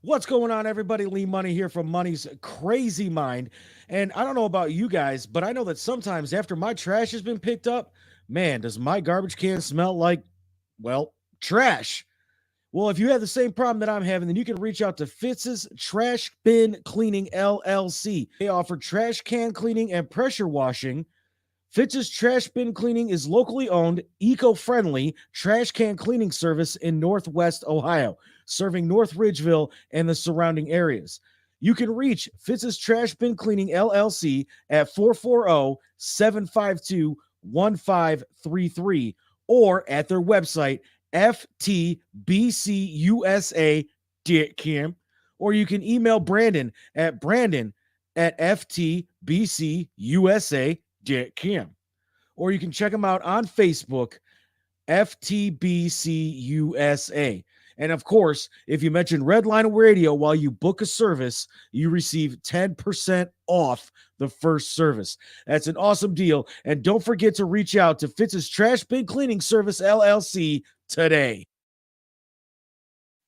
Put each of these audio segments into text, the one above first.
What's going on, everybody? Lee Money here from Money's Crazy Mind. And I don't know about you guys, but I know that sometimes after my trash has been picked up, man, does my garbage can smell like, well, trash. Well, if you have the same problem that I'm having, then you can reach out to Fitz's Trash Bin Cleaning LLC. They offer trash can cleaning and pressure washing. Fitz's Trash Bin Cleaning is locally owned, eco-friendly trash can cleaning service in Northwest Ohio, serving North Ridgeville and the surrounding areas. You can reach Fitz's Trash Bin Cleaning LLC at 440-752-1533 or at their website, ftbcusa.com, or you can email Brandon at ftbcusa.com, or you can check them out on Facebook, FTBCUSA. And of course, if you mention Redline Radio while you book a service, you receive 10% off the first service. That's an awesome deal. And don't forget to reach out to Fitz's Trash Bin Cleaning Service LLC today.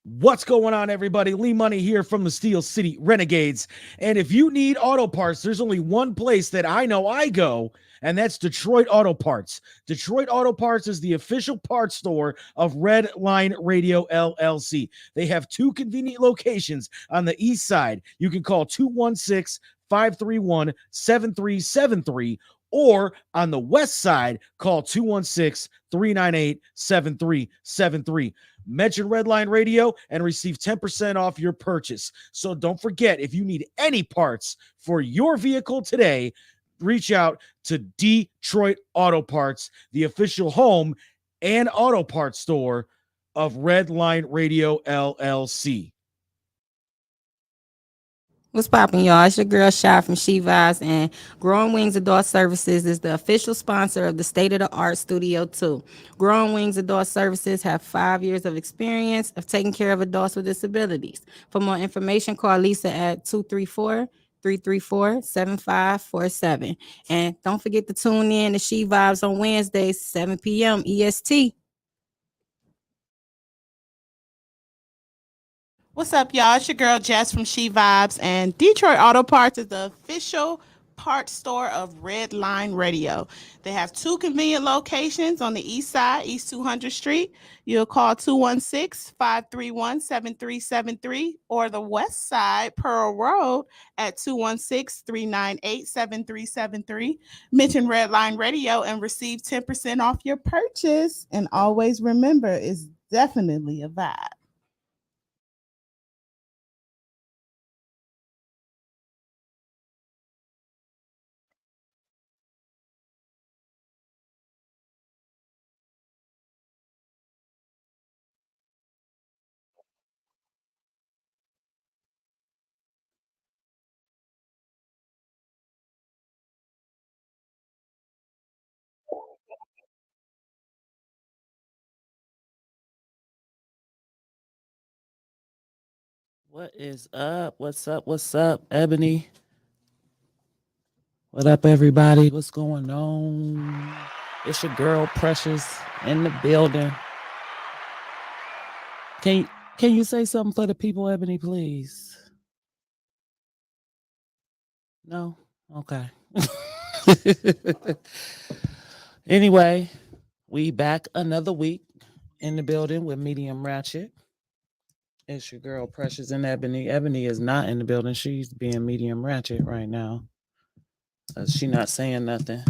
What's going on, everybody? Lee Money here from the Steel City Renegades. And if you need auto parts, there's only one place that I know I go, and that's Detroit Auto Parts. Detroit Auto Parts is the official parts store of Red Line Radio LLC. They have two convenient locations on the east side. You can call 216-531-7373, or on the west side, call 216-398-7373. Mention Redline Radio and receive 10% off your purchase. So don't forget, if you need any parts for your vehicle today, reach out to Detroit Auto Parts, the official home and auto parts store of Redline Radio LLC. What's poppin', y'all? It's your girl Shy from She Vibes, and Growing Wings Adult Services is the official sponsor of the State of the Art Studio 2. Growing Wings Adult Services have 5 years of experience of taking care of adults with disabilities. For more information, call Lisa at 234-334-7547. And don't forget to tune in to She Vibes on Wednesdays, 7 p.m. EST. What's up, y'all? It's your girl Jess from She Vibes, and Detroit Auto Parts is the official parts store of Red Line Radio. They have two convenient locations on the east side, East 200th Street. You'll call 216-531-7373, or the west side, Pearl Road, at 216-398-7373. Mention Red Line Radio and receive 10% off your purchase. And always remember, it's definitely a vibe. What is up? What's up? What's up, Ebony? What up, everybody? What's going on? It's your girl Precious in the building. Can can you say something for the people, Ebony, please? No? Okay. Anyway, we back another week in the building with Medium Ratchet. It's your girl Precious and Ebony. Ebony is not in the building. She's being Medium Ratchet right now. She not saying nothing. Let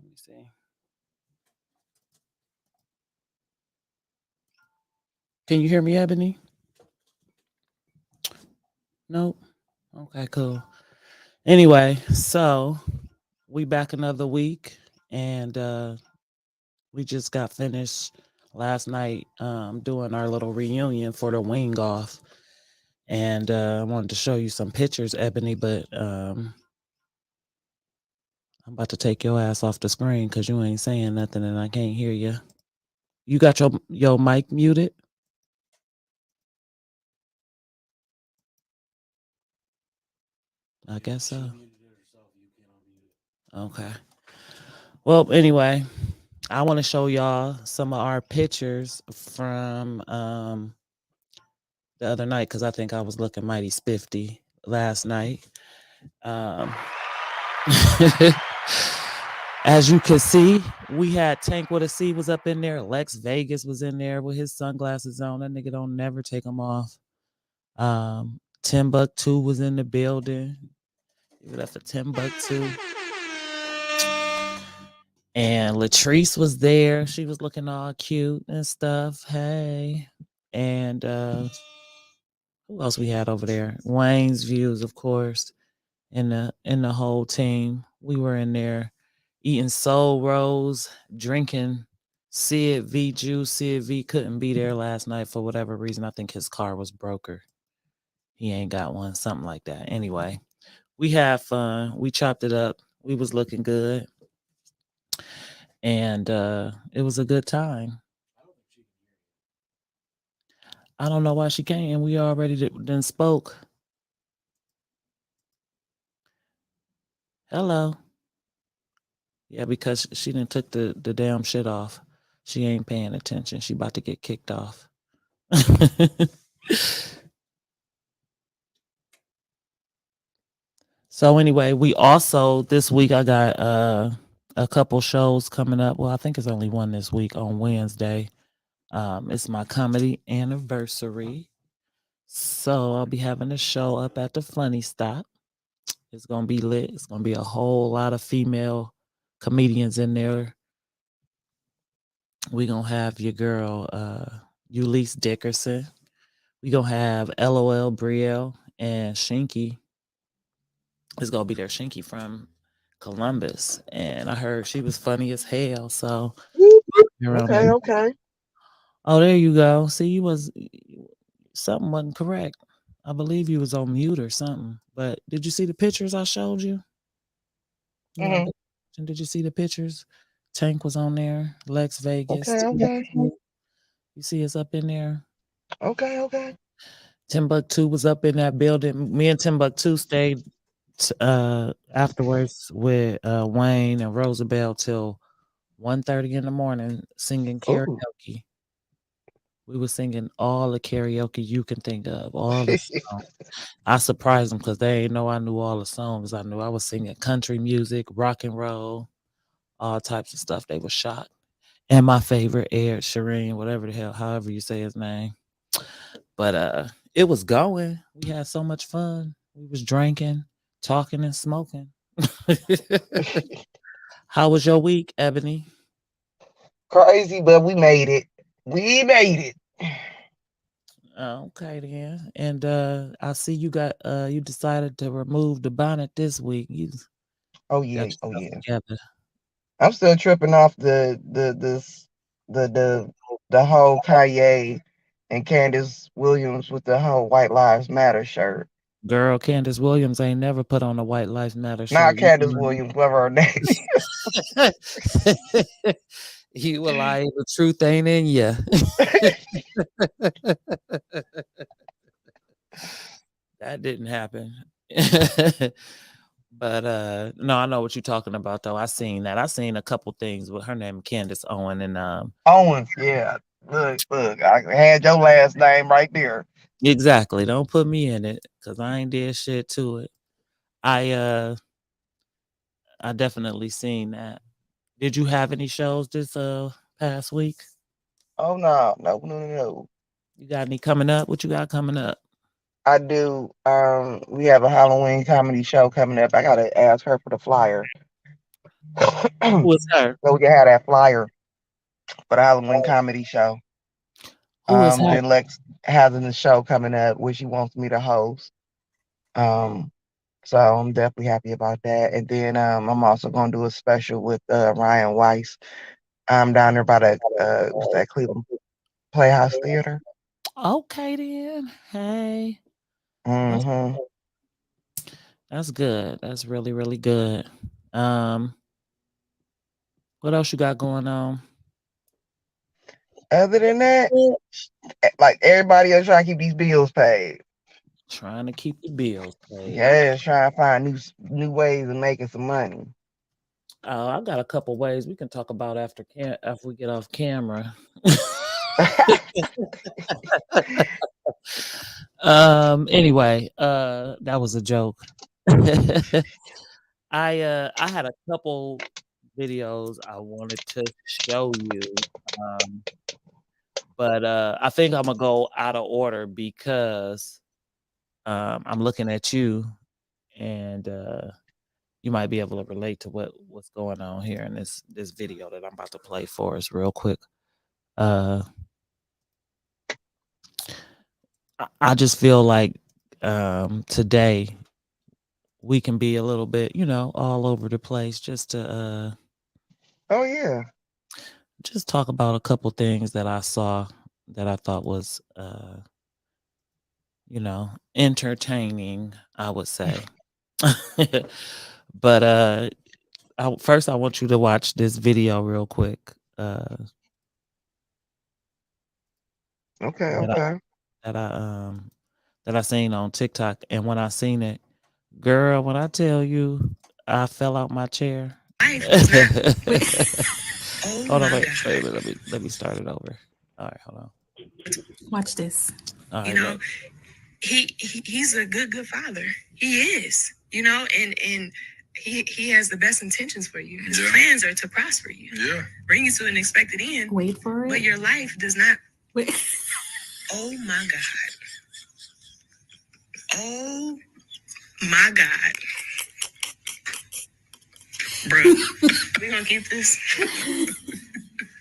me see. Can you hear me, Ebony? Nope. Okay, cool. Anyway, so we back another week, and we just got finished last night doing our little reunion for the wing off. And I wanted to show you some pictures, Ebony, but I'm about to take your ass off the screen because you ain't saying nothing and I can't hear you. You got your mic muted? I guess so. Okay. Well, anyway, I want to show y'all some of our pictures from the other night because I think I was looking mighty spiffy last night. Um, as you can see, we had Tank with a C was up in there. Lex Vegas was in there with his sunglasses on. That nigga don't never take them off. Timbuktu was in the building. Give it up for Timbuktu. And Latrice was there. She was looking all cute and stuff. Hey. And who else we had over there? Wayne's Views, of course, in the whole team. We were in there eating soul rolls, drinking Sid V juice. Sid V couldn't be there last night for whatever reason. I think his car was broker. He ain't got one, something like that. Anyway, we had fun. We chopped it up. We was looking good. And it was a good time. I don't know why she came. We already done spoke. Hello. Yeah, because she didn't took the damn shit off. She ain't paying attention. She about to get kicked off. So anyway, we also this week I got a couple shows coming up. Well, I think it's only one this week on Wednesday. It's my comedy anniversary. So I'll be having a show up at the Funny Stop. It's gonna be lit. It's gonna be a whole lot of female comedians in there. We gonna have your girl Ulysses Dickerson. We gonna have LOL Brielle and Shinky. It's gonna be there. Shinky from Columbus, and I heard she was funny as hell. So Whoop, whoop. you're on Okay, there. okay. Oh, there you go. See, you was something wasn't correct. I believe you was on mute or something. But did you see the pictures I showed you? You Hmm. ain't pay attention. Did you see the pictures? Tank was on there. Lex Vegas. Okay, okay. You see us up in there. Okay, okay. Timbuktu was up in that building. Me and Timbuktu stayed afterwards with Wayne and Rosabelle till 1:30 in the morning singing Ooh. karaoke. We were singing all the karaoke you can think of, all the songs. I surprised them because they ain't know I knew all the songs. I knew I was singing country music, rock and roll, all types of stuff. They were shocked. And my favorite, Ed Sheeran, whatever the hell, however you say his name. But it was going. We had so much fun. We was drinking, talking, and smoking. How was your week, Ebony? Crazy, but we made it. We made it. Okay then. And I see you got you decided to remove the bonnet this week. You Oh got yeah, oh yourself yeah. together. I'm still tripping off the whole Kanye and Candace Williams with the whole White Lives Matter shirt. Girl, Candace Williams ain't never put on a White Lives Matter Not shirt. Candace Williams, whatever her name. You will lie, the truth ain't in you. That didn't happen. But no, I know what you're talking about though. I seen that. I seen a couple things with her name Candace Owen and Owens, yeah. Look, I had your last name right there. exactly. Don't put me in it because I ain't did shit to it. I definitely seen that. Did you have any shows this past week? Oh no. You got any coming up? What you got coming up? I do. We have a Halloween comedy show coming up. I gotta ask her for the flyer. So Who is her? we can have that flyer for the Halloween comedy show. Who is her? Then Lex has a show coming up which she wants me to host. Um, so I'm definitely happy about that. And then I'm also gonna do a special with Ryan Weiss. I'm down there by the what's that, Cleveland Playhouse Theater. Okay then. Hey. That's Hmm. that's good. That's really, really good. Um, what else you got going on? Other than that, like everybody else trying to keep these bills paid. Trying to keep the bills paid. Yeah, trying to find new ways of making some money. I got a couple ways we can talk about after we get off camera. Anyway, that was a joke. I had a couple videos I wanted to show you. But I think I'm gonna go out of order because I'm looking at you and you might be able to relate to what's going on here in this video that I'm about to play for us real quick. I just feel like today we can be a little bit, all over the place just to Oh yeah. just talk about a couple things that I saw that I thought was entertaining, I would say. But first I want you to watch this video real quick. Okay, That I okay. that I that I seen on TikTok, and when I seen it, girl, when I tell you, I fell out my chair. Hold on, wait, let me start it over. All right, hold on. Watch this. All You right, know, he's a good father. He is, and he has the best intentions for you. His plans are to prosper you. Yeah. Bring you to an expected end. Wait for it. But your life does not. Wait. Oh my God. Oh my God. Bro, we gonna keep this?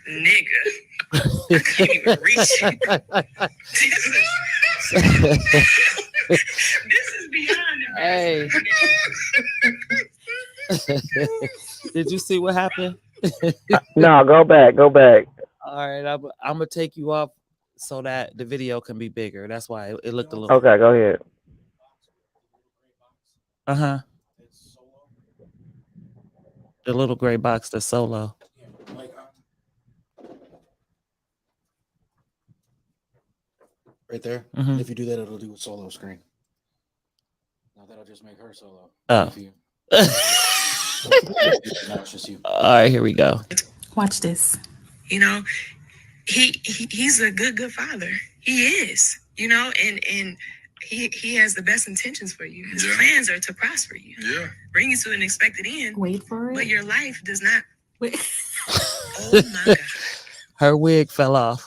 Nigga. I can't even reach it. This is beyond embarrassing. Hey. Did you see what happened? No, go back. All right, I'm gonna take you off so that the video can be bigger. That's why it looked a little. Okay, go ahead. The little gray box, the solo. Right there. Mhm. If you do that, it'll do a solo screen. Now that'll just make her solo. Oh. If you... No, it's just you. All right, here we go. Watch this. He's a good father. He is, and he has the best intentions for you. His plans are to prosper you. Yeah. Bring you to an expected end. Wait for it. But your life does not. Wait. Oh my God. Her wig fell off.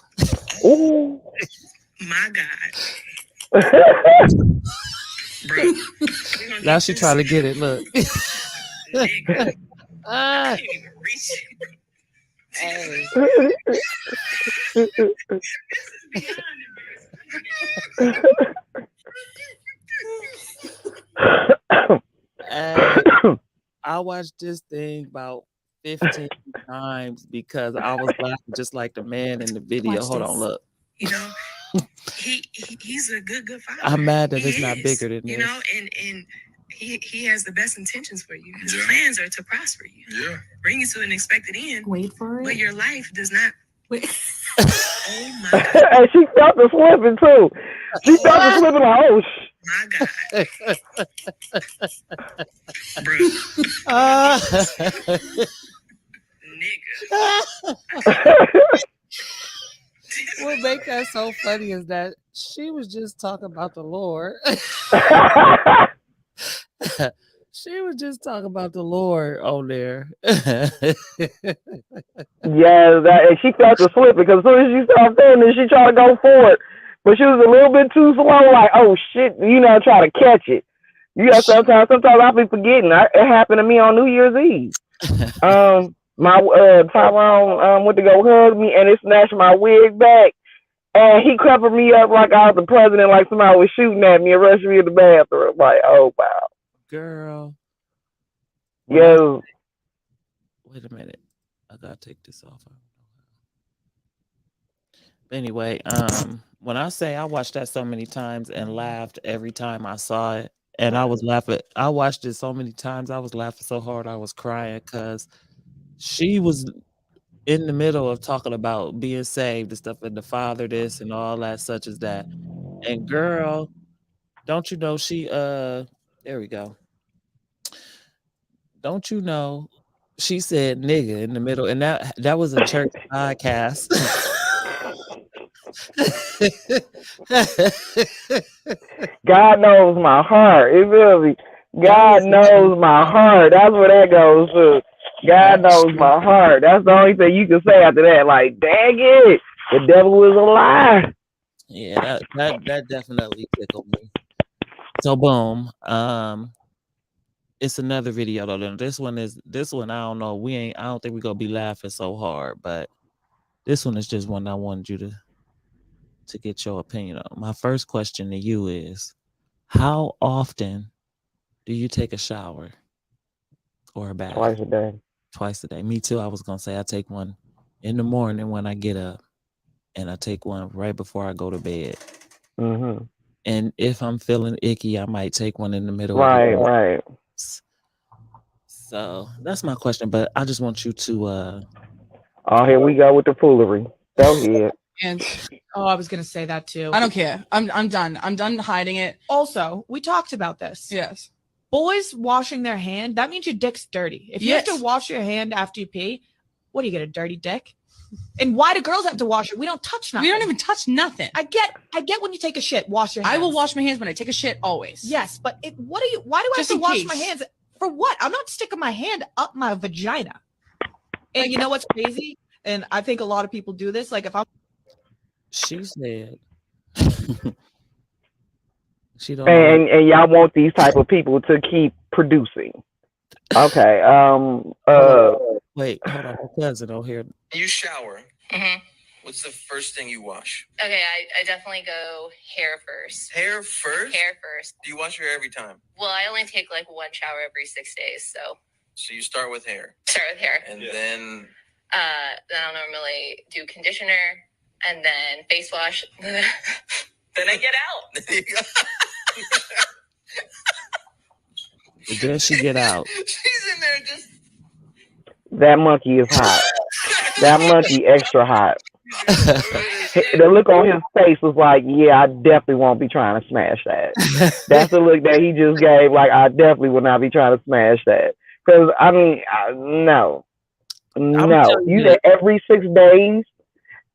Ooh. My God. Bro. Now she trying to get it. Look. Nigga. I can't even reach it. Hey. This is beyond Hey, I watched this thing about 15 times because I was laughing just like the man in the video. Watch Hold this. on, look. He's a good father. I'm mad that it's He not is, bigger than this. and he has the best intentions for you. His plans are to prosper you. Yeah. Bring you to an expected end. Wait for it. But your life does not. Wait. Oh my God. And she felt the slipping too. She felt the slipping like, oh my God. Bro. Nigga. What make that so funny is that she was just talking about the Lord. She was just talking about the Lord on there. Yeah, and she felt the slip because as soon as she started doing it, she tried to go forward, but she was a little bit too slow. Like, oh shit, try to catch it. Sometimes I be forgetting. It happened to me on New Year's Eve. My Tyrone went to go hug me, and it snatched my wig back, and he covered me up like I was the president, like somebody was shooting at me and rushed me to the bathroom. Like, oh wow. Girl. Yeah. Wait a minute. I gotta take this off. Anyway, when I say I watched that so many times and laughed every time I saw it, and I was laughing. I watched it so many times. I was laughing so hard I was crying because she was in the middle of talking about being saved and stuff and the Father this and all that such as that. And girl, don't you know she there we go. Don't you know she said nigga in the middle, and that was a church podcast. God knows my heart. You feel me? God knows my heart. That's where that goes to. God knows my heart. That's the only thing you can say after that. Like, dang it, the devil is a lie. Yeah, that definitely tickled me. So boom. It's another video though. Then this one I don't know. I don't think we're gonna be laughing so hard, but this one is just one I wanted you to get your opinion on. My first question to you is, how often do you take a shower or a bath? Twice a day. Twice a day. Me too. I was gonna say I take one in the morning when I get up, and I take one right before I go to bed. Mm-hmm. And if I'm feeling icky, I might take one in the middle. Right. So that's my question. But I just want you to. Oh, here we go with the foolery. Go ahead. And I was gonna say that too. I don't care. I'm done. I'm done hiding it. Also, we talked about this. Yes. Boys washing their hand, that means your dick's dirty. If you have to wash your hand after you pee, what do you get, a dirty dick? And why do girls have to wash it? We don't touch nothing. We don't even touch nothing. I get when you take a shit, wash your hands. I will wash my hands when I take a shit always. Yes, but why do I Just have in to wash case. my hands? For what? I'm not sticking my hand up my vagina. And you know what's crazy? And I think a lot of people do this. Like if I'm She said. She don't. And y'all want these type of people to keep producing. Okay. Wait, hold on. My cousin over here. You shower. Mm-hmm. What's the first thing you wash? Okay, I definitely go hair first. Hair first? Hair first. Do you wash your hair every time? Well, I only take like one shower every 6 days, so. So you start with hair. Start with hair. And then I'll normally do conditioner and then face wash. Then I get out. Then she get out. She's in there just. That monkey is hot. That monkey extra hot. The look on his face was like, yeah, I definitely won't be trying to smash that. That's the look that he just gave. Like, I definitely would not be trying to smash that. Because, I mean, no. You said every 6 days?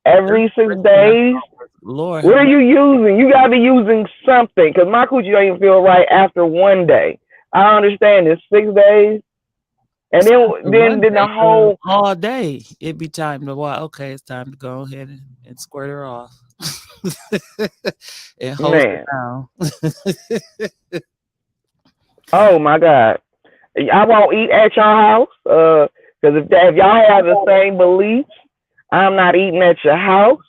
Every 6 days? Lord. What are you using? You got to be using something. Because my coochie don't even feel right after 1 day. I understand it's 6 days. And then the whole all day it'd be time to watch. Okay, it's time to go ahead and squirt her off. And hold it down. Oh my God. I won't eat at your house. Because if y'all have the same beliefs, I'm not eating at your house.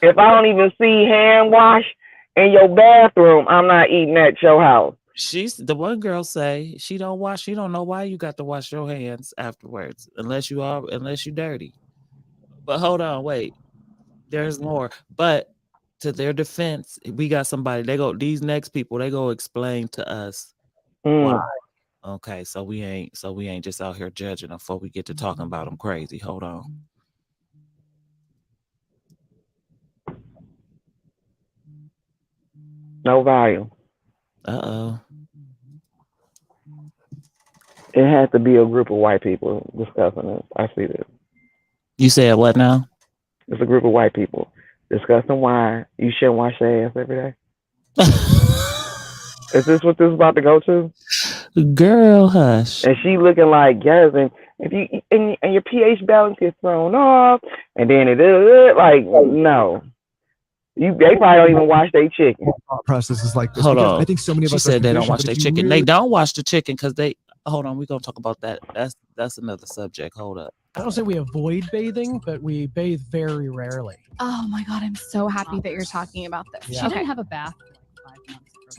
If I don't even see hand wash in your bathroom, I'm not eating at your house. She's the one girl say she don't wash. She don't know why you got to wash your hands afterwards, unless you dirty. But hold on, wait. There's more. But to their defense, we got somebody. These next people. They go explain to us why. Okay, so we ain't just out here judging them before we get to talking about them crazy. Hold on. No volume. Uh-oh. It has to be a group of white people discussing it. I see this. You said what now? It's a group of white people discussing why you shouldn't wash their ass every day. Is this what this is about to go to? Girl, hush. And she looking like, yes, and if you and your pH balance gets thrown off, and then it is like, no. They probably don't even wash their chicken. Process is like this. Hold on. I think so many of she us said they don't wash but their if you chicken. really- They don't wash the chicken because they. Hold on, we're gonna talk about that. That's another subject. Hold up. I don't say we avoid bathing, but we bathe very rarely. Oh my God, I'm so happy that you're talking about this. Yeah. She didn't have a bath.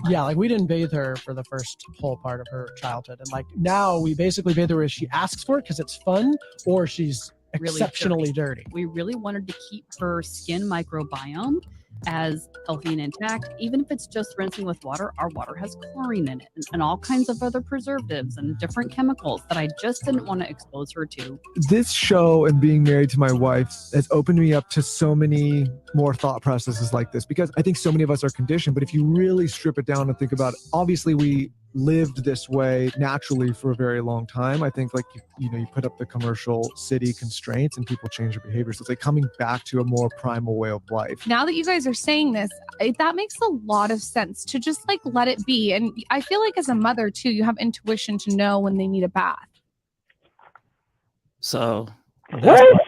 Yeah, like we didn't bathe her for the first whole part of her childhood. And like now we basically bathe her as she asks for it because it's fun, or she's Really exceptionally dirty. We really wanted to keep her skin microbiome as healthy and intact. Even if it's just rinsing with water, our water has chlorine in it and all kinds of other preservatives and different chemicals that I just didn't want to expose her to. This show and being married to my wife has opened me up to so many more thought processes like this, because I think so many of us are conditioned. But if you really strip it down and think about it, obviously we lived this way naturally for a very long time. I think like you put up the commercial city constraints and people change their behavior. So it's like coming back to a more primal way of life. Now that you guys are saying this, that makes a lot of sense to just like let it be. And I feel like as a mother too, you have intuition to know when they need a bath. So What?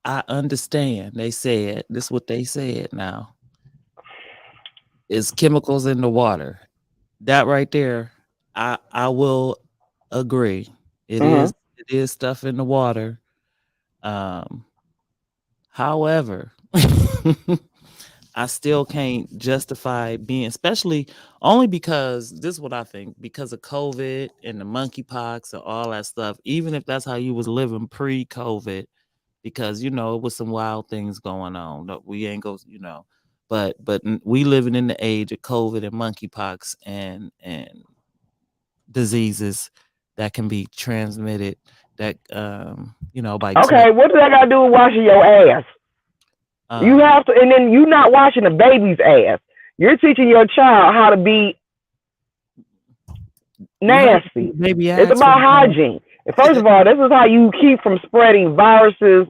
I understand. They said this is what they said now. Is chemicals in the water. That right there, I will agree. It is stuff in the water. However, I still can't justify being, especially only because this is what I think, because of COVID and the monkeypox and all that stuff, even if that's how you was living pre-COVID, because it was some wild things going on. No, we ain't go, but we living in the age of COVID and monkeypox and diseases that can be transmitted by Okay, what does that got to do with washing your ass? You have to, and then you're not washing the baby's ass. You're teaching your child how to be nasty. It's about hygiene. First of all, this is how you keep from spreading viruses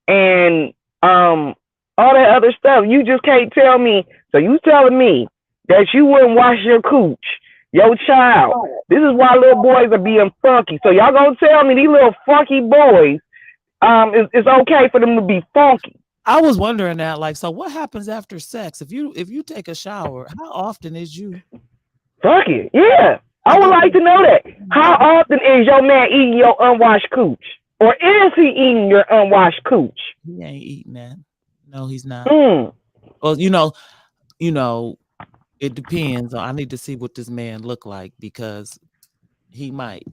and all that other stuff. You just can't tell me. So you telling me that you wouldn't wash your cooch, your child. This is why little boys are being funky. So y'all gonna tell me these little funky boys, it's okay for them to be funky. I was wondering that, like, so what happens after sex? If you take a shower, how often is you? Fuck it, yeah. I would like to know that. How often is your man eating your unwashed cooch? Or is he eating your unwashed cooch? He ain't eating that. No, he's not. Well, it depends. I need to see what this man look like because he might.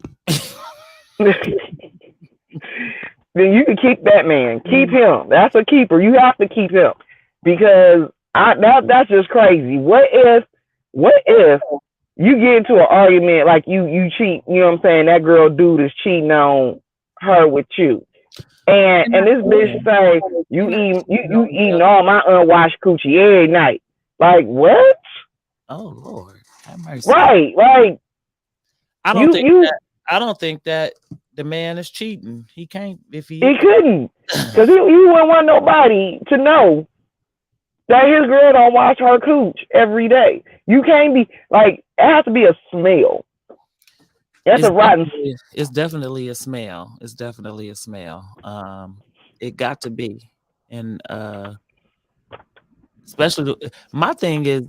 Then you can keep that man. Keep him. That's a keeper. You have to keep him because that's just crazy. What if you get into an argument like you cheat? You know what I'm saying? That girl dude is cheating on her with you, and this bitch say you eating all my unwashed coochie every night. Like what? Oh Lord, have mercy. Right, like I don't think that the man is cheating. He can't if he couldn't because he wouldn't want nobody to know that his girl don't wash her cooch every day. You can't be like it has to be a smell. That's a rotten. It's definitely a smell. It's definitely a smell. It got to be, and especially my thing is,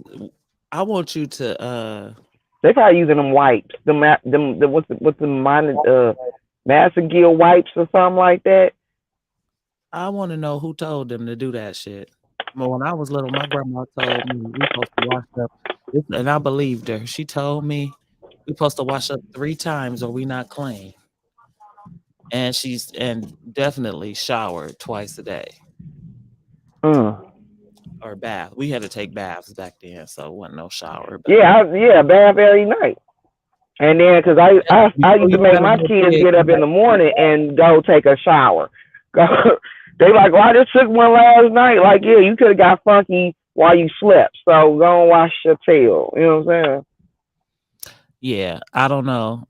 I want you to. They probably using them wipes. What's the Massagill wipes or something like that. I want to know who told them to do that shit. Well, when I was little, my grandma told me we supposed to wash up, and I believed her. She told me we supposed to wash up 3 times or we not clean. And definitely showered twice a day. Or bath. We had to take baths back then, so it wasn't no shower. Yeah, bath every night. And then, because I used to make my kids get up in the morning and go take a shower. They like, well, I just took one last night. Like, yeah, you could have got funky while you slept. So go and wash your tail. You know what I'm saying? Yeah, I don't know.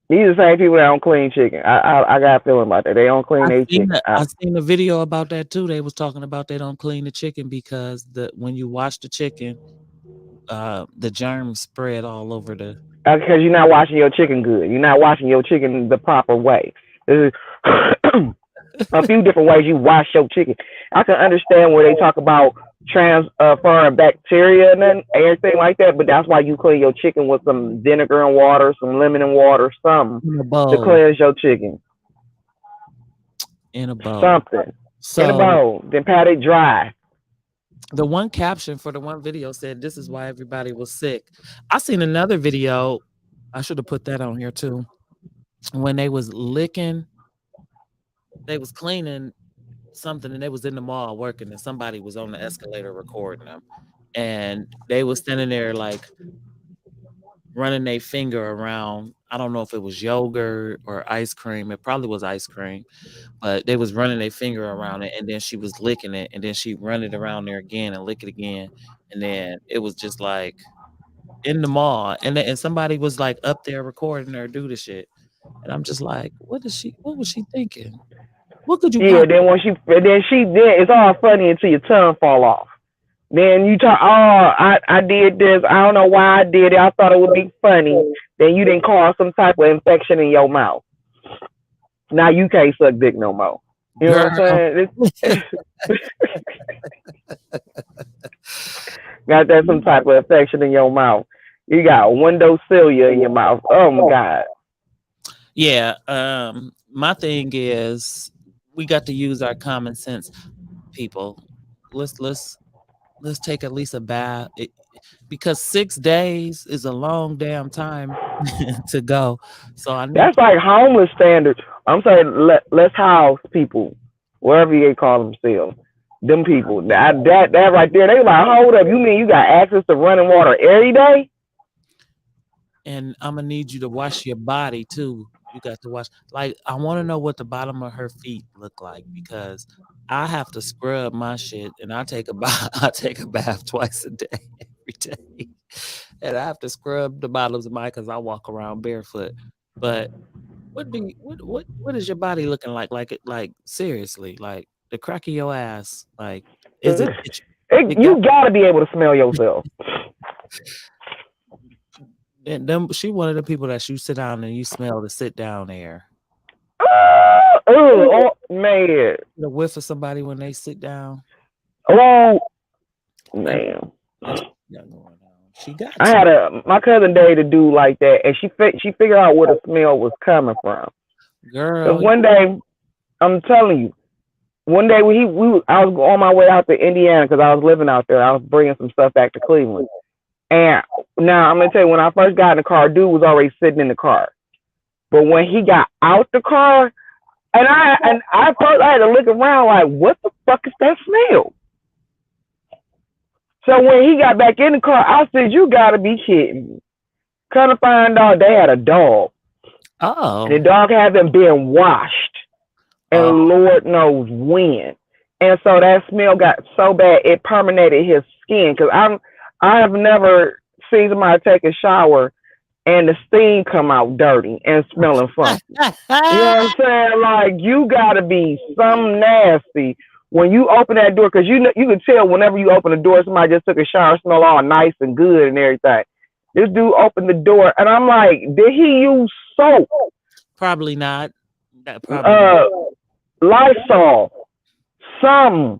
These are the same people that don't clean chicken. I got a feeling about that. They don't clean their chicken. I seen a video about that too. They was talking about they don't clean the chicken because when you wash the chicken, the germs spread all over the. Because you're not washing your chicken good. You're not washing your chicken the proper way. There's a few different ways you wash your chicken. I can understand where they talk about transferring bacteria and everything like that, but that's why you clean your chicken with some vinegar and water, some lemon and water, something to cleanse your chicken. In a bowl. Something. In a bowl. Then pat it dry. The one caption for the one video said, "This is why everybody was sick." I seen another video. I should have put that on here too. When they was licking, they was cleaning something, and they was in the mall working, and somebody was on the escalator recording them, and they was standing there like running their finger around. I don't know if it was yogurt or ice cream. It probably was ice cream, but they was running their finger around it, and then she was licking it, and then she run it around there again and lick it again, and then it was just like in the mall, and somebody was like up there recording her do the shit, and I'm just like, what is she? What was she thinking? What could you Yeah, possibly? then it's all funny until your tongue fall off. Then you talk, I did this. I don't know why I did it. I thought it would be funny. Then you didn't cause some type of infection in your mouth. Now you can't suck dick no more. You know what I'm saying? Got that some type of infection in your mouth. You got windowcilia in your mouth. Oh my God. Yeah. My thing is we got to use our common sense, people. Let's take at least a bath. Because 6 days is a long damn time to go. So I need That's like homeless standards. I'm saying let's house people, wherever they call themselves. Them people. That right there, they like, hold up, you mean you got access to running water every day? and I'm gonna need you to wash your body too. You got to wash. Like, I want to know what the bottom of her feet look like because I have to scrub my shit, and I take a bath. I take a bath twice a day, every day, and I have to scrub the bottoms of my because I walk around barefoot. But what is your body looking like? Like seriously, like the crack of your ass. Like, is it? It got You gotta be able to smell yourself. and them. She one of the people that you sit down and you smell the sit down air. Oh man. The whiff of somebody when they sit down. Oh man. She got. I had my cousin Day to do like that, and she figured out where the smell was coming from. Girl. One day, I'm telling you, one day I was on my way out to Indiana because I was living out there. I was bringing some stuff back to Cleveland, and now I'm gonna tell you, when I first got in the car, dude was already sitting in the car, but when he got out the car, and I first I had to look around like, what the fuck is that smell? So when he got back in the car, I said, you gotta be kidding me. Come to find out they had a dog. Oh. And the dog hasn't been washed. And Lord knows when. And so that smell got so bad it permeated his skin. Cause I have never seen somebody take a shower and the steam come out dirty and smelling funky. You know what I'm saying? Like, you gotta be some nasty when you open that door, because you can tell whenever you open the door, somebody just took a shower, smell all nice and good and everything. This dude opened the door, and I'm like, did he use soap? Probably not. Lysol, some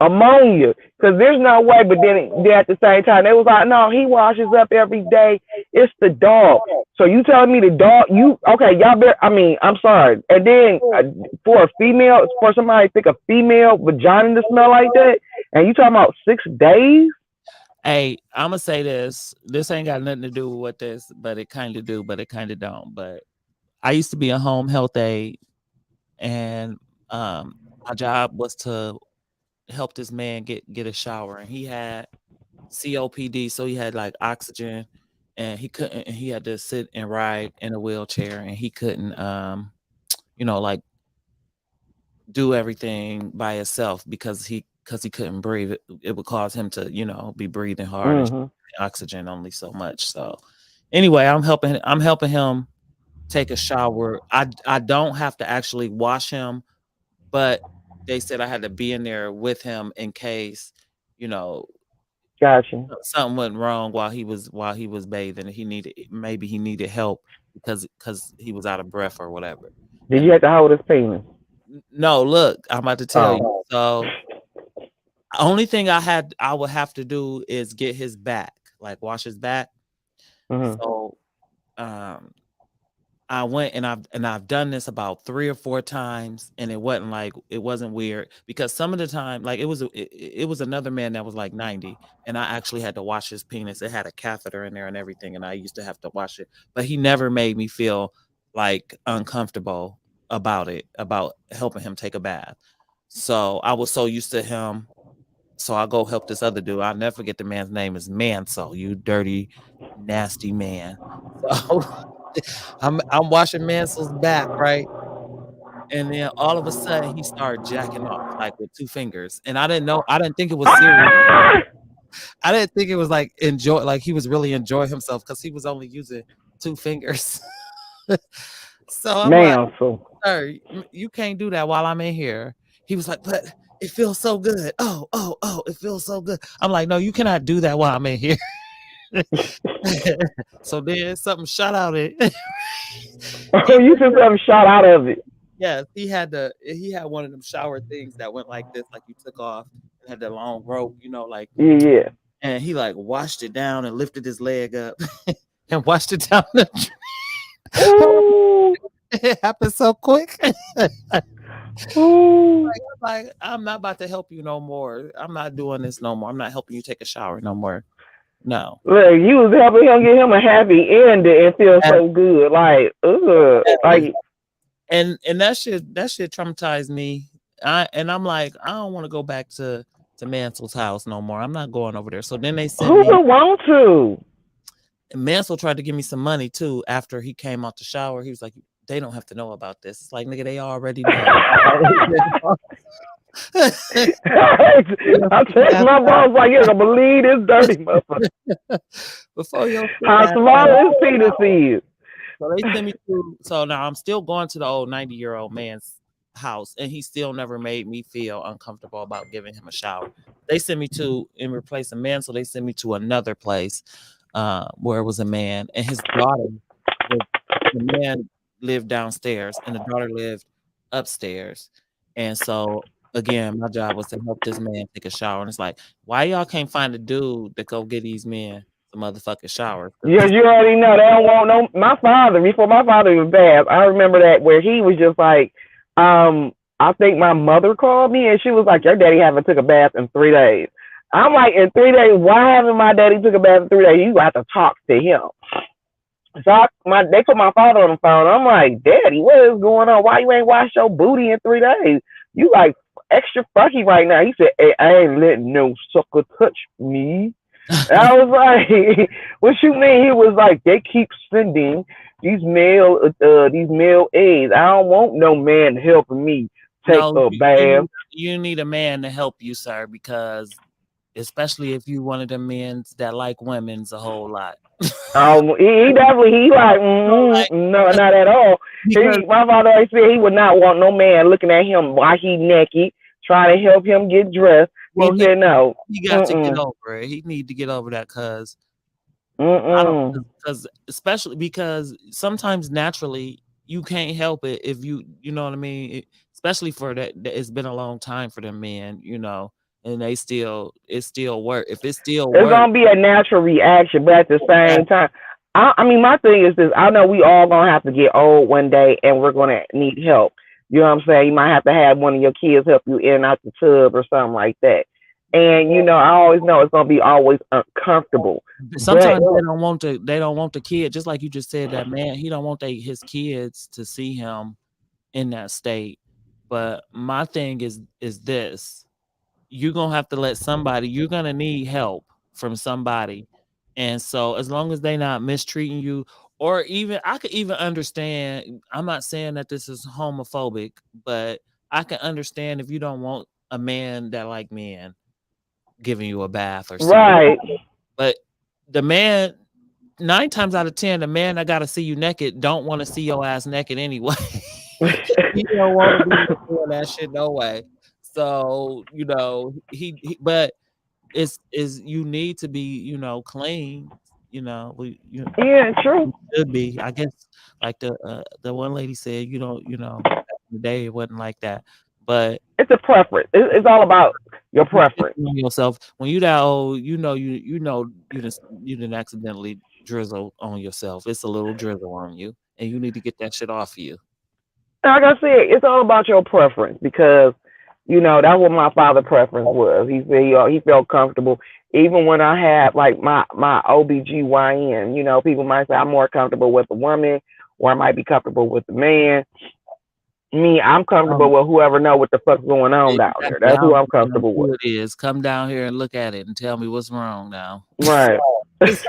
ammonia, because there's no way. But then at the same time, they was like, no, he washes up every day. It's the dog. So you telling me the dog? I'm sorry. And then for a female, for somebody to think a female vagina to smell like that, and you talking about 6 days? Hey, I'm gonna say this. This ain't got nothing to do with this, but it kind of do, but it kind of don't. But I used to be a home health aide, and my job was to help this man get a shower, and he had COPD, so he had like oxygen, and he couldn't. And he had to sit and ride in a wheelchair, and he couldn't, like do everything by himself because he couldn't breathe. It would cause him to, be breathing hard and oxygen only so much. So anyway, I'm helping him take a shower. I don't have to actually wash him, but they said I had to be in there with him in case, Gotcha. something went wrong while he was bathing. He needed help because he was out of breath or whatever. Did you have to hold his penis? No, look, I'm about to tell you. So only thing I would have to do is get his back, like wash his back. So I went and I've done this about 3 or 4 times, and it wasn't weird because some of the time, like it was another man that was like 90, and I actually had to wash his penis. It had a catheter in there and everything, and I used to have to wash it, but he never made me feel like uncomfortable about helping him take a bath. So I was so used to him So I go help this other dude. I'll never forget the man's name is Mansell, you dirty, nasty man. So I'm washing Mansell's back, right? And then all of a sudden he started jacking off like with 2 fingers. And I didn't think it was serious. I didn't think it was like he was really enjoying himself because he was only using 2 fingers. So I'm like, sir, you can't do that while I'm in here. He was like, but it feels so good. Oh, it feels so good. I'm like, no, you cannot do that while I'm in here. So then something shot out it. Oh, you said something shot out of it. Yes, he had one of them shower things that went like this, like you took off and had the long rope, like Yeah. and he like washed it down and lifted his leg up and washed it down the it happened so quick. like, I'm not about to help you no more. I'm not doing this no more. I'm not helping you take a shower no more. No. Look, you was helping him get him a happy ending and feel so good. Like, like, and that shit traumatized me. I'm like, I don't want to go back to Mansell's house no more. I'm not going over there. So then they sent who me. would want to? And Mansell tried to give me some money too after he came out the shower. He was like, they don't have to know about this. It's like, nigga, they already know. I text my boss like, you're gonna believe this dirty motherfucker. Before your how small his penis is. So they sent me to. So now I'm still going to the old 90-year-old man's house, and he still never made me feel uncomfortable about giving him a shower. They sent me to, in replace of man, so they sent me to another place where it was a man and his daughter. The man lived downstairs and the daughter lived upstairs. And so again, my job was to help this man take a shower. And it's like, why y'all can't find a dude to go get these men some motherfucking showers? Yeah, you already know they don't want no. My father, before my father was bad, I remember that where he was just like, I think my mother called me and she was like, your daddy haven't took a bath in 3 days. I'm like, in 3 days, why haven't my daddy took a bath in 3 days? You got to talk to him. So they put my father on the phone. I'm like, Daddy, what is going on? Why you ain't washed your booty in 3 days? You like extra fucky right now. He said, hey, I ain't letting no sucker touch me. And I was like, what you mean? He was like, they keep sending these male aides. I don't want no man helping me take a bath. You need a man to help you, sir, because especially if you one of them men that like women's a whole lot. He definitely no, not at all. My father always said he would not want no man looking at him while he naked, trying to help him get dressed. Well, he said no. He got to get over it. He need to get over that because especially because sometimes naturally you can't help it if you know what I mean. Especially for that, it's been a long time for them men, and it still work. If it still it's gonna be a natural reaction, but at the same time, I mean, my thing is this: I know we all gonna have to get old one day, and we're gonna need help. You know what I'm saying? You might have to have one of your kids help you in and out the tub or something like that. And I always know it's gonna be always uncomfortable. Sometimes they don't want the kid, just like you just said, that man, he don't want his kids to see him in that state. But my thing is this: you're gonna have to you're gonna need help from somebody. And so as long as they're not mistreating you, or even I could even understand, I'm not saying that this is homophobic, but I can understand if you don't want a man that like men giving you a bath or something. Right. But the man, 9 times out of 10, the man that gotta see you naked don't want to see your ass naked anyway. He don't want to be doing that shit no way. So but is you need to be clean. Yeah, true. Should be. I guess like the one lady said, back in the day it wasn't like that. But it's a preference. It's all about your preference. Yourself when you that old, you didn't accidentally drizzle on yourself. It's a little drizzle on you, and you need to get that shit off of you. Like I said, it's all about your preference because that's what my father's preference was. He said he felt comfortable. Even when I had like my OBGYN, people might say I'm more comfortable with a woman or I might be comfortable with a man. Me, I'm comfortable with whoever know what the fuck's going on down there. Exactly. I That's who don't I'm care comfortable who with. it is. Come down here and look at it and tell me what's wrong now. Right. It's-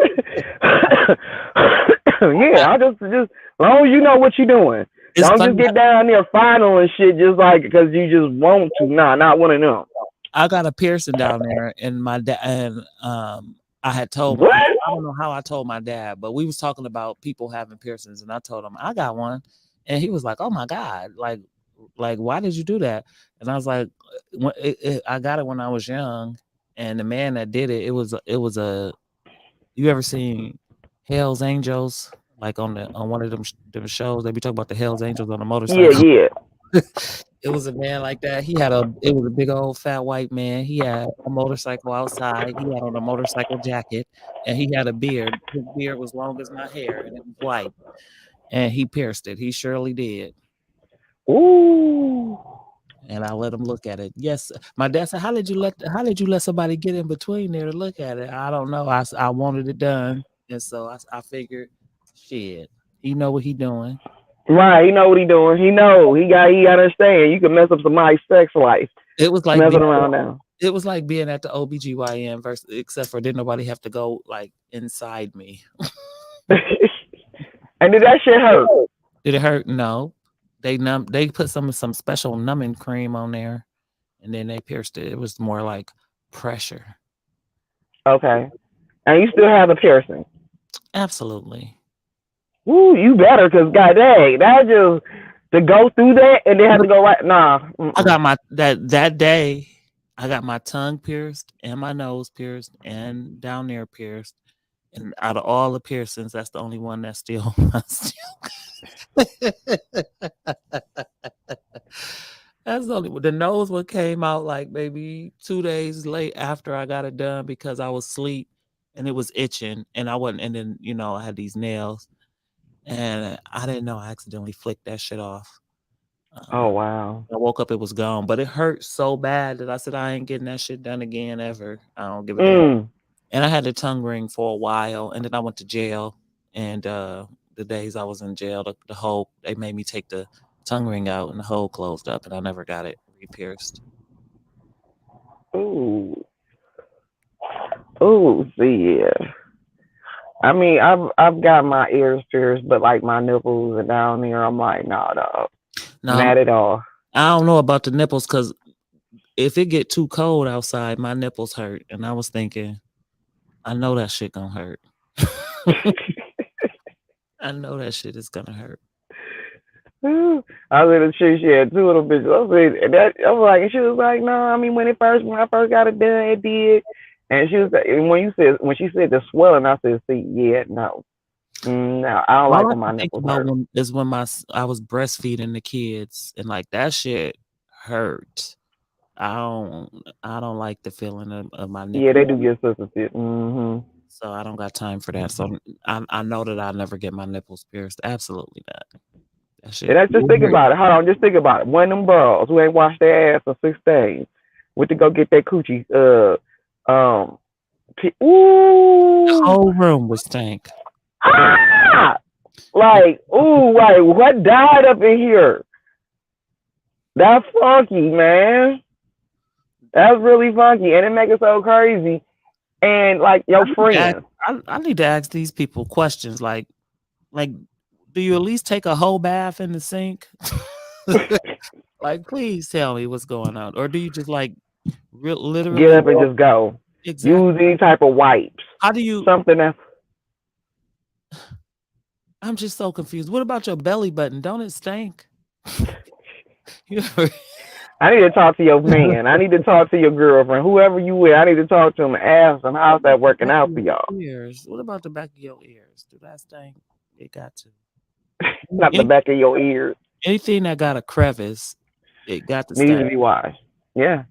Yeah, I just as long as you know what you're doing. It's Don't funny. just get down there final and shit just like because you just want to. Nah, not one of them. I got a piercing down there, and my dad and I had told What? I don't know how I told my dad, but we was talking about people having piercings, and I told him I got one, and he was like, "Oh my god, like why did you do that?" And I was like, I got it when I was young, and the man that did it, it was a. You ever seen Hell's Angels? Like on one of them shows, they be talking about the Hell's Angels on a Yeah, motorcycle. yeah. It was a man like that. It was a big old fat white man. He had a motorcycle outside. He had on a motorcycle jacket, and he had a beard. His beard was long as my hair, and it was white. And he pierced it. He surely did. Ooh. And I let him look at it. Yes, my dad said, How did you let somebody get in between there to look at it?" I don't know. I wanted it done, and so I figured, shit, he know what he doing. Right, he know what he doing. He understand. You can mess up somebody's sex life. It was like Messing around now. It was like being at the OBGYN versus, except for didn't nobody have to go like inside me. And did that shit hurt? Did it hurt? No. They put some special numbing cream on there, and then they pierced it. It was more like pressure. Okay. And you still have the piercing? Absolutely. Ooh, you better, cause god dang, that just to go through that and then have to go right. Nah. I got my that day. I got my tongue pierced and my nose pierced and down there pierced. And out of all the piercings, that's the only one that's still. That's the only. The nose one came out like maybe 2 days late after I got it done because I was asleep and it was itching and I wasn't. And then I had these nails and I didn't know I accidentally flicked that shit off. Oh wow. I woke up, it was gone, but it hurt so bad that I said I ain't getting that shit done again ever. I don't give a damn. And I had the tongue ring for a while, and then I went to jail. And the days I was in jail, the hole, they made me take the tongue ring out, and the hole closed up, and I never got it re-pierced. Ooh. See, yeah. I mean, I've got my ears pierced, but like my nipples are down there. I'm like, nah, dog. No, not at all. I don't know about the nipples because if it get too cold outside, my nipples hurt, and I was thinking, I know that shit gonna hurt. I know that shit is gonna hurt. I was in the church, she had two little bitches. I was like, and she was like, no, I mean, when I first got it done, it did. And she was, and when she said the swelling, I said, see, yeah, no, no, I don't like when my nipples hurt. Is when I was breastfeeding the kids, and like that shit hurt. I don't like the feeling of my nipples. Yeah, they do get sensitive. Mm-hmm. So I don't got time for that. So I know that I'll never get my nipples pierced. Absolutely not. That shit. And just think about it. Hold on, just think about it. One of them girls who ain't washed their ass for 16 went to go get that coochie. Ooh. The whole room was stank. Ah! Like, ooh, like what died up in here? That's funky, man. That's really funky, and it make it so crazy. And like your friends, I need to ask these people questions. Like, do you at least take a whole bath in the sink? Like, please tell me what's going on, or do you just like literally get up and just go? Exactly. Use any type of wipes. How do you something else? I'm just so confused. What about your belly button? Don't it stink? I need to talk to your man. I need to talk to your girlfriend, whoever you with. I need to talk to him and ask him how's that working out for y'all. Ears. What about the back of your ears? Do that stink? It got to. Not the back of your ears. Anything that got a crevice, it got to needs to be washed. Yeah.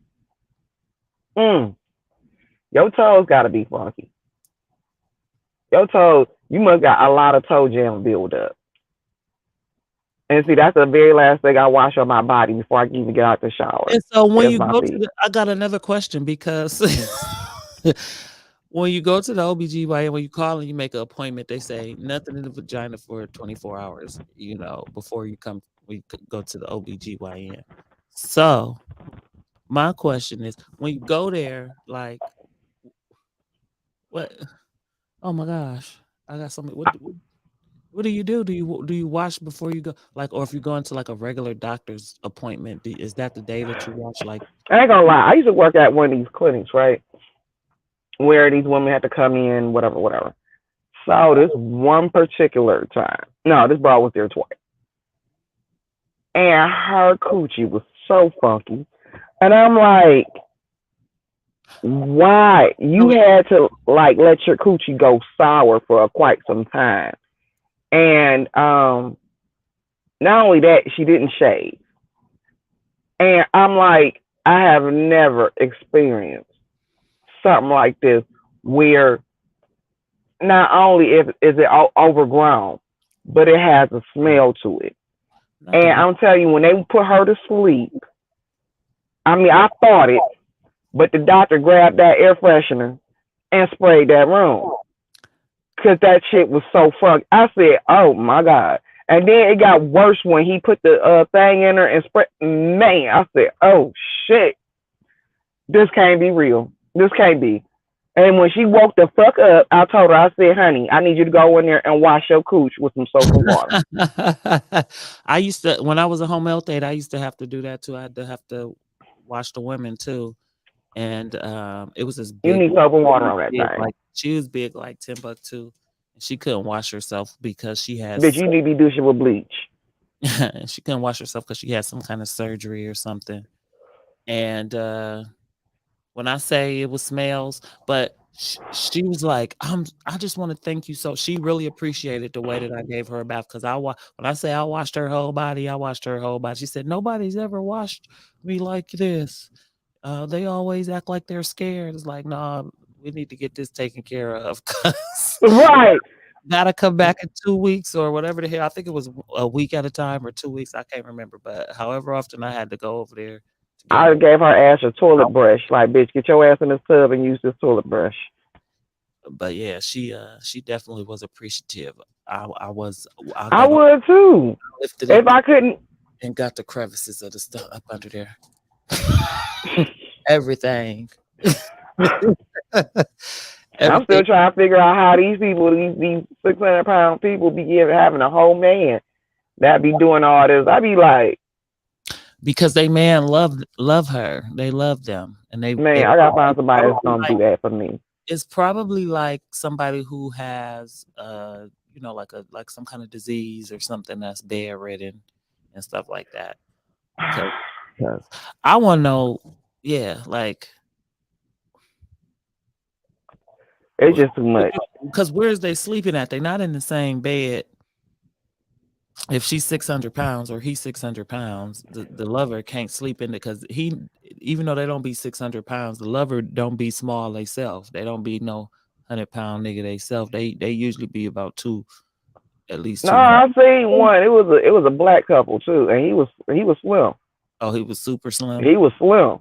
Your toes gotta be funky. Your toes, you must got a lot of toe jam build up. And see, that's the very last thing I wash on my body before I even get out the shower. And so when you go to I got another question because when you go to the OBGYN, when you call and you make an appointment, they say nothing in the vagina for 24 hours, before you come we could go to the OBGYN. So my question is, when you go there, like, what? Oh my gosh, I got something. What do you do? Do you wash before you go? Like, or if you go into like a regular doctor's appointment, is that the day that you wash? Like, I ain't gonna lie. I used to work at one of these clinics, right, where these women had to come in, whatever, whatever. So this one particular time, no, this bra was there twice, and her coochie was so funky, and I'm like, why you had to like let your coochie go sour for quite some time, and not only that, she didn't shave, and I'm like, I have never experienced something like this where not only is it overgrown, but it has a smell to it. And I'm telling you, when they put her to sleep, I mean, I thought it, but the doctor grabbed that air freshener and sprayed that room because that shit was so funky. I said, "Oh my god!" And then it got worse when he put the thing in her and sprayed. Man, I said, "Oh shit, this can't be real. This can't be." And when she woke the fuck up, I told her, I said, "Honey, I need you to go in there and wash your cooch with some soap and water." I used to, when I was a home health aide, I used to have to do that too. I had to have to wash the women too, and it was this You big. need soap and water on that Big, thing. like she was big, like Timbuktu, and she couldn't wash herself because she had. Bitch, you need to be douching with bleach. She couldn't wash herself because she had some kind of surgery or something, and when I say it was smells, but she was like, I just want to thank you. So she really appreciated the way that I gave her a bath because when I say I washed her whole body, I washed her whole body. She said, nobody's ever washed me like this. They always act like they're scared. It's like, no, we need to get this taken care of. Right. Gotta come back in 2 weeks or whatever the hell. I think it was a week at a time or 2 weeks. I can't remember, but however often I had to go over there. I gave her ass a toilet brush. Like, bitch, get your ass in this tub and use this toilet brush. But yeah, she definitely was appreciative. I would too. Lifted if I couldn't and got the crevices of the stuff up under there. Everything. I'm still trying to figure out how these people, these 600-pound people, be having a whole man that be doing all this. I be like, because they man love her. They love them, and I gotta find somebody that's gonna do that for me. It's probably like somebody who has like some kind of disease or something that's bedridden and stuff like that. Because I want to know, like it's just too much. Because where's they sleeping at? They're not in the same bed. If she's 600 pounds or he's 600 pounds, the lover can't sleep in it because even though they don't be 600 pounds, the lover don't be small themselves. They don't be no 100-pound nigga themselves. They usually be about at least two. No, I seen one. It was a black couple too, and he was slim. Oh, he was super slim. He was slim.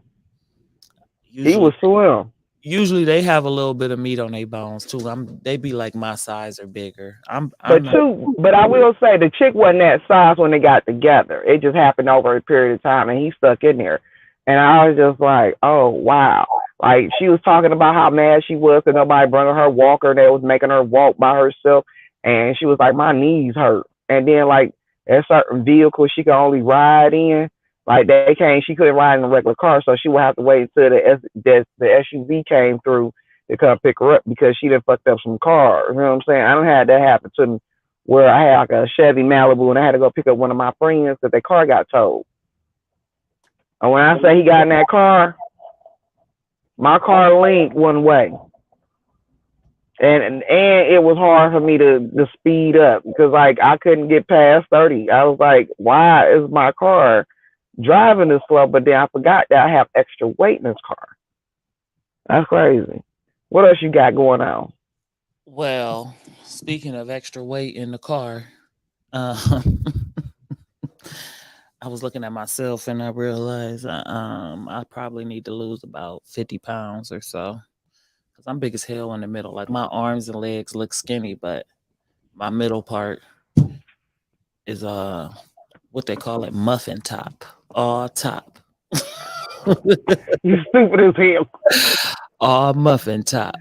He was slim. Usually they have a little bit of meat on their bones too. They be like my size or bigger. But I will say the chick wasn't that size when they got together. It just happened over a period of time, and he stuck in there. And I was just like, oh wow. Like she was talking about how mad she was that nobody brought her walker. They was making her walk by herself, and she was like, my knees hurt. And then like at certain vehicles she could only ride in. Like she couldn't ride in a regular car, so she would have to wait until the SUV came through to come pick her up because she done fucked up some cars. You know what I'm saying? I don't had that happen to me where I had like a Chevy Malibu and I had to go pick up one of my friends because their car got towed. And when I say he got in that car, my car leaned one way. And it was hard for me to speed up because like I couldn't get past 30. I was like, why is my car driving this slow? But then I forgot that I have extra weight in this car. That's crazy. What else you got going on? Well, speaking of extra weight in the car, I was looking at myself and I realized I probably need to lose about 50 pounds or so because I'm big as hell in the middle. Like my arms and legs look skinny, but my middle part is what they call it, muffin top, all top. You stupid as hell. All muffin top.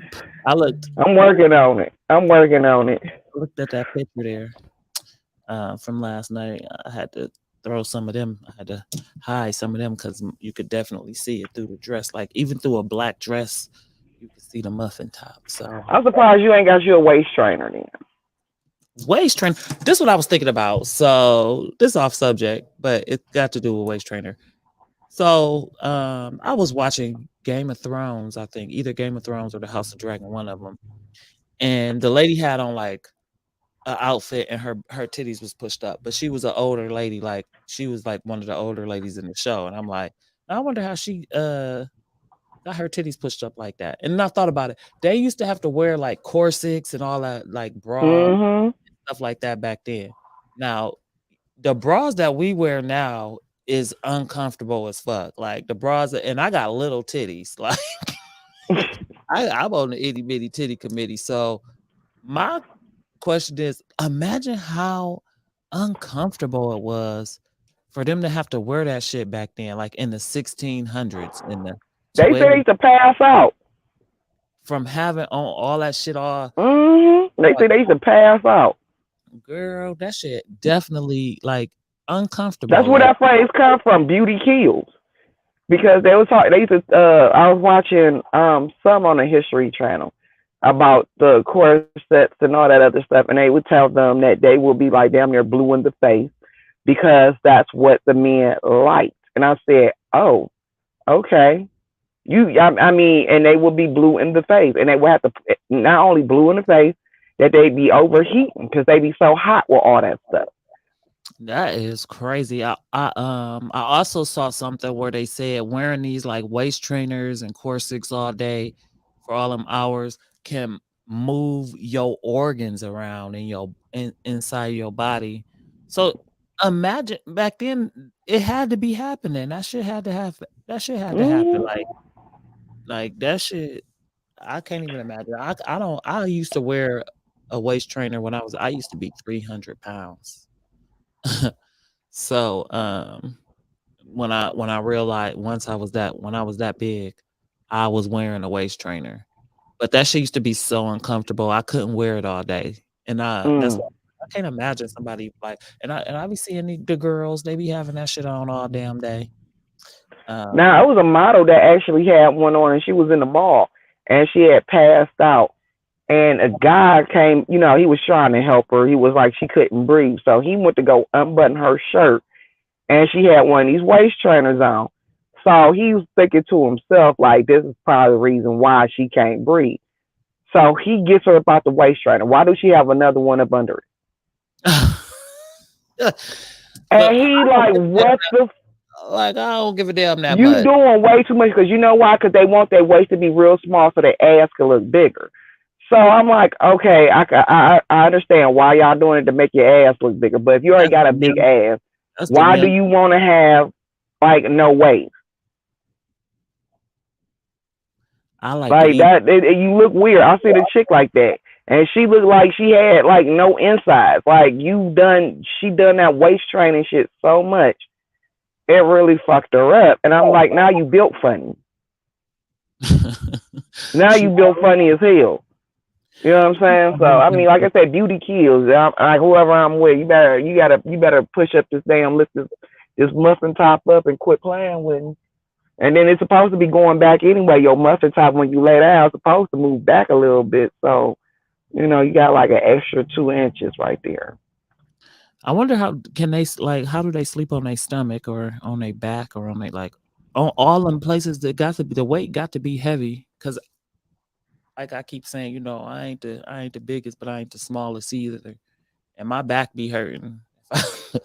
I I'm working on it. I'm working on it. looked at that picture there from last night. I had to throw some of them. I had to hide some of them because you could definitely see it through the dress. Like even through a black dress, you could see the muffin top. So I'm surprised you ain't got you a waist trainer then. waist trainer. This is what I was thinking about. So this is off subject, but it got to do with waist trainer. So I was watching Game of Thrones, I think, either Game of Thrones or the House of Dragon, one of them. And the lady had on like an outfit and her titties was pushed up, but she was an older lady, like she was like one of the older ladies in the show. And I'm like, I wonder how she got her titties pushed up like that. And I thought about it. They used to have to wear like corsets and all that, like bras Mm-hmm. stuff like that back then. Now, the bras that we wear now is uncomfortable as fuck. Like the bras, and I got little titties. Like I'm on the itty bitty titty committee. So my question is, imagine how uncomfortable it was for them to have to wear that shit back then, like in the 1600s, in the They 12, say they used to pass out. from having on all that shit all. Mm-hmm. They say they used to pass out. Girl, that shit definitely like uncomfortable. That's where Like, that phrase comes from, beauty kills. Because they was talking, they used to, I was watching some on the History Channel about the corsets and all that other stuff, and they would tell them that they would be like damn near blue in the face because that's what the men liked. And I said, oh, okay. I mean, and they would be blue in the face, and they would have to not only blue in the face, that they'd be overheating because they be so hot with all that stuff. that is crazy. I also saw something where they said wearing these like waist trainers and corsets all day for all them hours can move your organs around in your inside your body. So imagine back then it had to be happening. That shit had to happen. That shit had to happen. Like that shit. I can't even imagine. I don't. I used to wear a waist trainer when I used to be 300 pounds. So when I realized once when I was that big, I was wearing a waist trainer. But that shit used to be so uncomfortable. I couldn't wear it all day. And that's Mm. why I can't imagine somebody like and I be seeing the girls, they be having that shit on all damn day. Now, it was a model that actually had one on, and she was in the mall, and she had passed out. And a guy came, he was trying to help her. He was like, she couldn't breathe. So he went to go unbutton her shirt, and she had one of these waist trainers on. So he was thinking to himself, like, this is probably the reason why she can't breathe. So he gets her about the waist trainer. Why does she have another one up under it? And he like, what the? Like, I don't give a damn that You much. doing way too much because you know why? Because they want their waist to be real small so their ass can look bigger. So I'm like, okay, I understand why y'all doing it to make your ass look bigger. But if you already got a big ass, why do you want to have like no waist? I like that. You look weird. I see the chick like that, and she looked like she had like no insides. Like she done that waist training shit so much, it really fucked her up. And I'm like, now you built funny. Now you built funny as hell. You know what I'm saying? So I mean, like I said, beauty kills. Like whoever I'm with, you better push up this damn lift this muffin top up and quit playing with me. And then it's supposed to be going back anyway. Your muffin top when you lay down is supposed to move back a little bit. So, you got like an extra 2 inches right there. I wonder how do they sleep on their stomach or on their back or on their like on all them places that got to be the weight got to be heavy because like I keep saying, I ain't the biggest, but I ain't the smallest either. And my back be hurting. If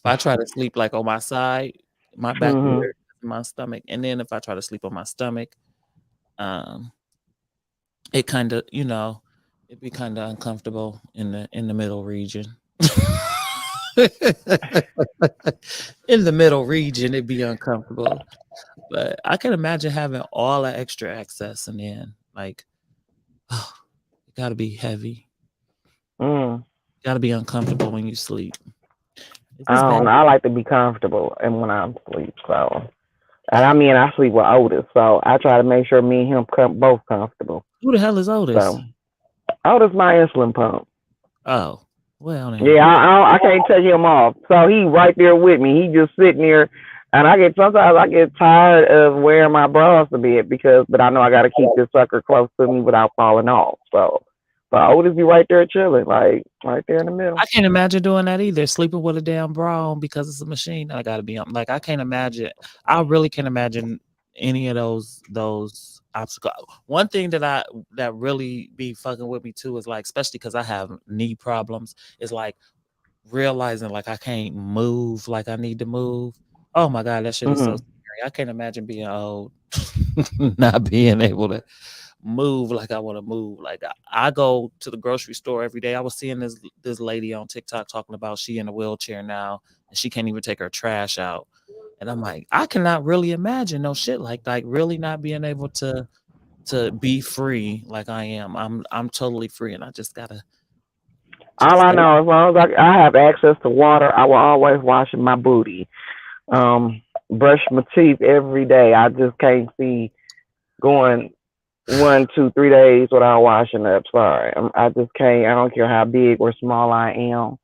I try to sleep like on my side, my back be hurting my stomach. And then if I try to sleep on my stomach, it kind of, it'd be kind of uncomfortable in the middle region. In the middle region, it'd be uncomfortable. But I can imagine having all that extra access and then like, oh, it gotta be heavy. Gotta be uncomfortable when you sleep. Is I this don't bad? know. I like to be comfortable and when I'm asleep. So, and I mean, I sleep with Otis, so I try to make sure me and him both comfortable. Who the hell is Otis? So, Otis my insulin pump. Oh, well then. Yeah, I can't take him off. So he right there with me. He just sitting there, and sometimes I get tired of wearing my bras a bit but I know I got to keep this sucker close to me without falling off. So, but Otis be right there chilling, like right there in the middle. I can't imagine doing that either. Sleeping with a damn bra on because it's a machine that I got to be on. Like I can't imagine. I really can't imagine any of those obstacles. One thing that really be fucking with me too is like, especially because I have knee problems, is like realizing like I can't move like I need to move. Oh my God, that shit is so scary. I can't imagine being old, not being able to move like I want to move. Like I go to the grocery store every day. I was seeing this lady on TikTok talking about she in a wheelchair now and she can't even take her trash out. And I'm like, I cannot really imagine no shit like really not being able to be free like I am. I'm totally free and I just gotta. All I know, as long as I have access to water, I will always wash my booty. Brush my teeth every day. I just can't see going 1, 2, 3 days without washing up. Sorry, I just can't. I don't care how big or small I am.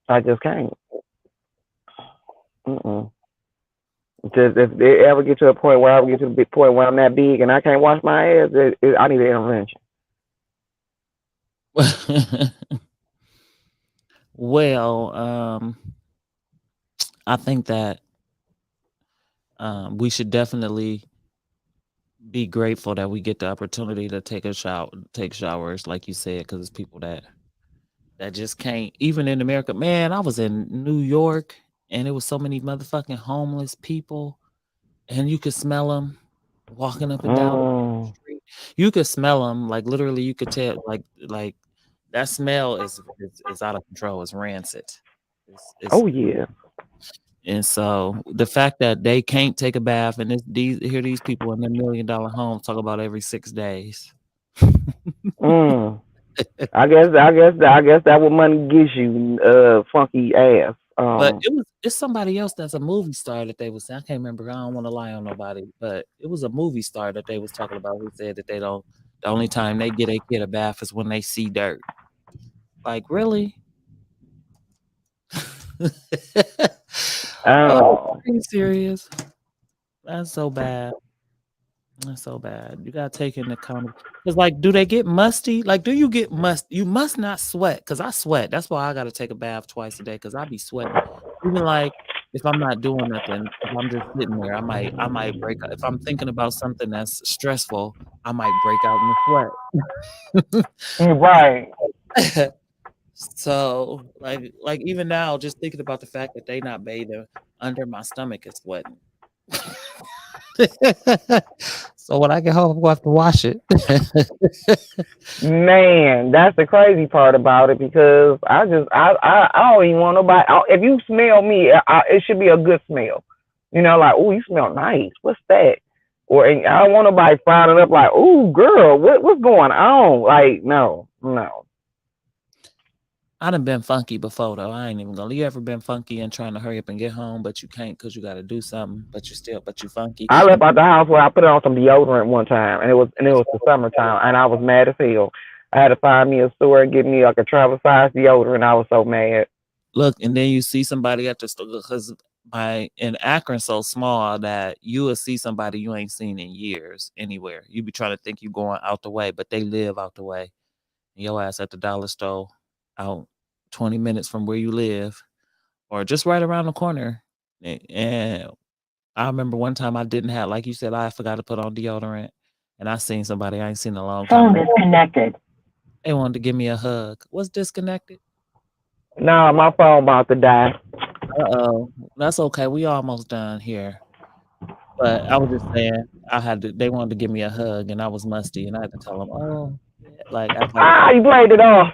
I just can't. Just if they ever get to a point where I'm that big and I can't wash my ass, I need an intervention. Well, I think that we should definitely be grateful that we get the opportunity to take showers, like you said, because it's people that just can't. Even in America, man, I was in New York and it was so many motherfucking homeless people, and you could smell them walking up and down the street. You could smell them, like literally, you could tell, like that smell is out of control. It's rancid. Oh yeah. And so the fact that they can't take a bath and these people in their $1 million homes talk about every 6 days. I guess that what money gives you, funky ass. But it's somebody else that's a movie star that they was saying. I can't remember. I don't want to lie on nobody, but it was a movie star that they was talking about who said that the only time they get a kid a bath is when they see dirt. Like, really? Oh, are you serious? That's so bad. That's so bad. You gotta take into account. Cause like, do they get musty? Like, do you get You must not sweat. Cause I sweat. That's why I gotta take a bath twice a day. Cause I be sweating. Even like if I'm not doing nothing, if I'm just sitting there, I might break out. If I'm thinking about something that's stressful, I might break out in the sweat. Right. So like even now, just thinking about the fact that they not bathing, under my stomach is sweating. So when I get home, I'm gonna have to wash it. Man, that's the crazy part about it because I don't even want nobody. If you smell me, it should be a good smell. You know, like, oh, you smell nice. What's that? Or I don't want nobody frowning up like, oh, girl, what's going on? Like, no. I done been funky before though. I ain't even gonna. You ever been funky and trying to hurry up and get home, but you can't because you got to do something, but you funky. I left out the house where I put on some deodorant one time, and it was the summertime, and I was mad as hell. I had to find me a store and get me like a travel size deodorant. I was so mad. Look, and then you see somebody at the store because in Akron so small that you will see somebody you ain't seen in years anywhere. You be trying to think you going out the way, but they live out the way. Your ass at the dollar store out 20 minutes from where you live or just right around the corner. And I remember one time I didn't have, like you said, I forgot to put on deodorant and I seen somebody I ain't seen in a long time. Phone disconnected. They wanted to give me a hug. What's disconnected? No, my phone about to die. Uh-oh. That's okay. We almost done here. But I was just saying, they wanted to give me a hug and I was musty and I had to tell them, oh, like you played it off.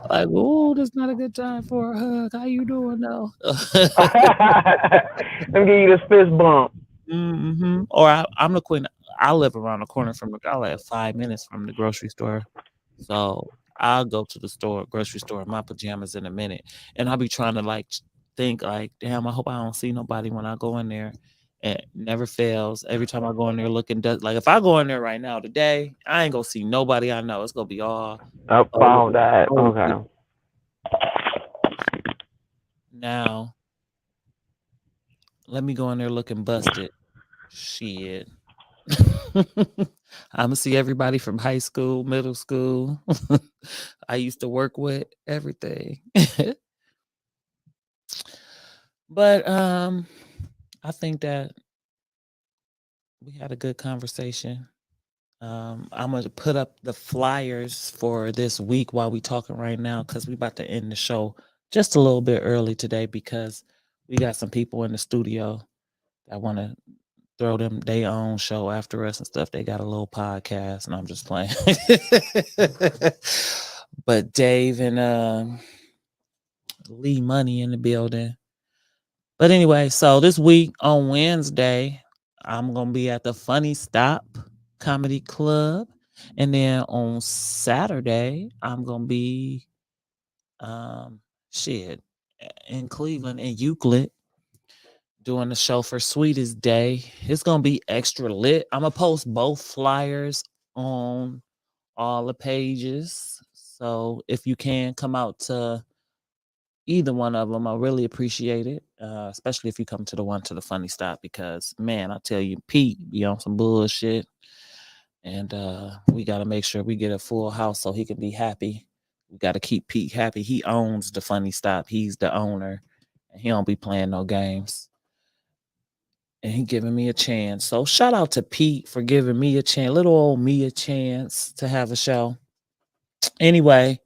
Like, oh, that's not a good time for a hug. How you doing though? Let me give you this fist bump. Mm-hmm. Or I'm the queen. I live around the corner from I live 5 minutes from the grocery store. So I'll go to the store, grocery store in my pajamas in a minute. And I'll be trying to like think like, damn, I hope I don't see nobody when I go in there. And it never fails. Every time I go in there looking like if I go in there right now today, I ain't gonna see nobody I know. It's gonna be all Found that. old Okay. people. Now let me go in there looking busted. Shit. I'm gonna see everybody from high school, middle school. I used to work with everything. But I think that we had a good conversation. I'm gonna put up the flyers for this week while we talking right now because we about to end the show just a little bit early today because we got some people in the studio that want to throw them their own show after us and stuff. They got a little podcast, and I'm just playing. But Dave and Lee Money in the building. But anyway, so this week on Wednesday, I'm gonna be at the Funny Stop Comedy Club, and then on Saturday, I'm gonna be shit in Cleveland in Euclid doing the show for Sweetest Day. It's gonna be extra lit. I'm gonna post both flyers on all the pages. So if you can come out to either one of them, I really appreciate it. Especially if you come to the one to the Funny Stop because man, I tell you, Pete be on some bullshit. And we gotta make sure we get a full house so he can be happy. We gotta keep Pete happy. He owns the Funny Stop. He's the owner. And he don't be playing no games. And he giving me a chance. So shout out to Pete for giving me a chance, little old me a chance to have a show. Anyway,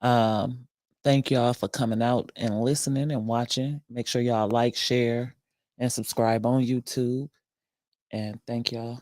thank y'all for coming out and listening and watching. Make sure y'all like, share, and subscribe on YouTube. And thank y'all.